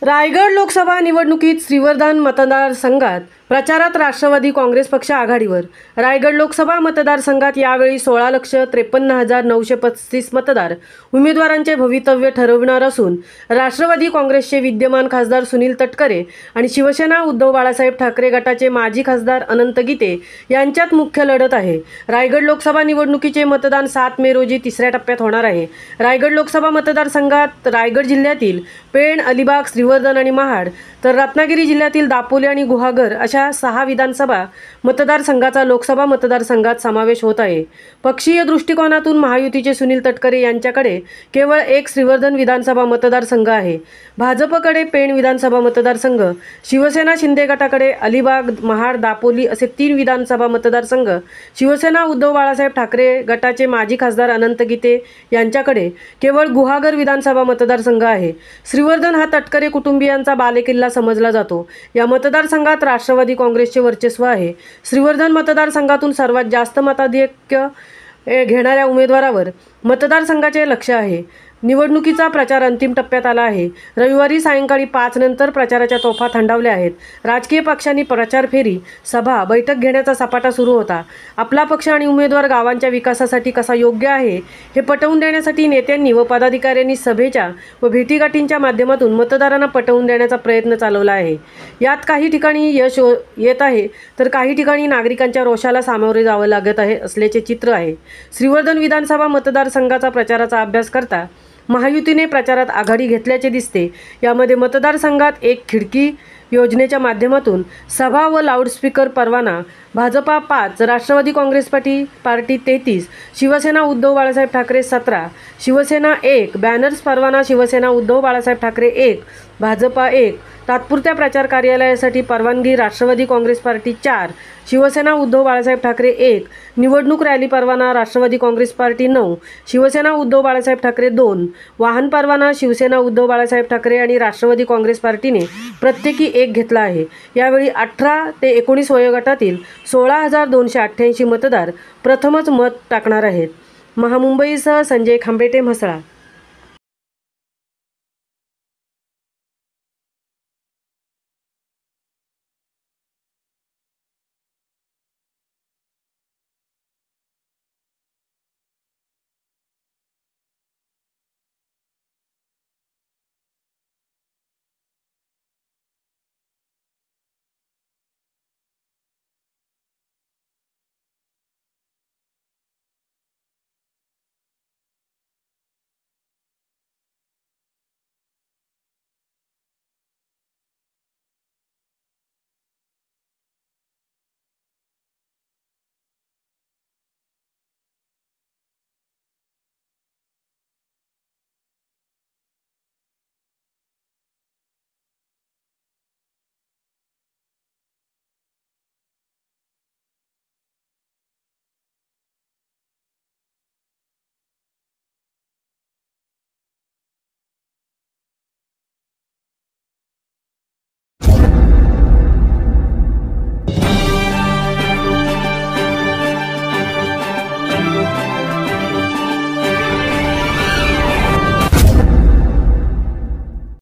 रायगड लोकसभा निवडणुकीत श्रीवर्धन मतदारसंघात प्रचारात राष्ट्रवादी काँग्रेस पक्ष आघाडीवर। रायगड लोकसभा मतदारसंघात यावेळी 16,53,935 मतदार उमेदवारांचे भवितव्य ठरविणार असून राष्ट्रवादी काँग्रेसचे विद्यमान खासदार सुनील तटकरे आणि शिवसेना उद्धव बाळासाहेब ठाकरे गटाचे माजी खासदार अनंत गीते यांच्यात मुख्य लढत आहे। रायगड लोकसभा निवडणुकीचे मतदान 7 मे रोजी तिसऱ्या टप्प्यात होणार आहे। रायगड लोकसभा मतदारसंघात रायगड जिल्ह्यातील पेण, अलिबाग, श्रीवर्धन आणि महाड तर रत्नागिरी जिल्ह्यातील दापोली आणि गुहागर अशा 6 विधानसभा मतदारसंघाचा लोकसभा मतदारसंघात समावेश होत आहे। पक्षीय दृष्टिकोनातून महायुतीचे सुनील तटकरे यांच्याकडे केवळ एक श्रीवर्धन विधानसभा मतदारसंघ आहे। भाजपकडे पेण विधानसभा मतदारसंघ, शिवसेना शिंदे गटाकडे अलिबाग, महाड, दापोली असे 3 विधानसभा मतदारसंघ, शिवसेना उद्धव बाळासाहेब ठाकरे गटाचे माजी खासदार अनंत गीते यांच्याकडे केवळ गुहागर विधानसभा मतदारसंघ आहे। श्रीवर्धन हा तटकरे कुटुंबियांचा बालेकिल्ला समजला जातो। या मतदारसंघात राष्ट्रवादी काँग्रेसचे वर्चस्व आहे। श्रीवर्धन मतदारसंघातून सर्वात जास्त मताधिक्य घेणाऱ्या उमेदवारावर मतदारसंघाचे लक्ष आहे। निवडणुकीचा प्रचार अंतिम टप्प्यात आला आहे। रविवारी सायंकाळी 5 नंतर प्रचाराच्या तोफा थंडावल्या आहेत। राजकीय पक्षांनी प्रचार फेरी, सभा, बैठक घेण्याचा सपाटा सुरू होता। आपला पक्ष आणि उमेदवार गावांच्या विकासासाठी कसा योग्य आहे हे पटवून देण्यासाठी नेत्यांनी व पदाधिकाऱ्यांनी सभेच्या व भेटीगाठींच्या माध्यमातून मतदारांना पटवून देण्याचा प्रयत्न चालवला आहे। यात काही ठिकाणी यश येत आहे तर काही ठिकाणी नागरिकांच्या रोषाला सामोरे जावे लागत आहे असल्याचे चित्र आहे। श्रीवर्धन विधानसभा मतदारसंघाचा प्रचाराचा अभ्यास करता महायुतीने प्रचारात आघाडी घेतल्याचे दिसते। यामध्ये मतदारसंघात एक खिडकी योजनेच्या माध्यमातून सभा व लाऊडस्पीकर परवाना भाजपा 5, राष्ट्रवादी काँग्रेस पार्टी 33, शिवसेना उद्धव बाळासाहेब ठाकरे 17, शिवसेना 1, बॅनर्स परवाना शिवसेना उद्धव बाळासाहेब ठाकरे 1, भाजपा 1, तात्पुरत्या प्रचार कार्यालयासाठी परवानगी राष्ट्रवादी काँग्रेस पार्टी 4, शिवसेना उद्धव बाळासाहेब ठाकरे 1, निवडणूक रॅली परवाना राष्ट्रवादी काँग्रेस पार्टी 9, शिवसेना उद्धव बाळासाहेब ठाकरे 2, वाहन परवाना शिवसेना उद्धव बाळासाहेब ठाकरे आणि राष्ट्रवादी काँग्रेस पार्टीने प्रत्येकी 1 घेतला आहे। यावेळी 18 ते 19 वयोगटातील 16,288 मतदार प्रथमच मत टाकणार आहेत। महामुंबईसह संजय खांबेटे, म्हसळा।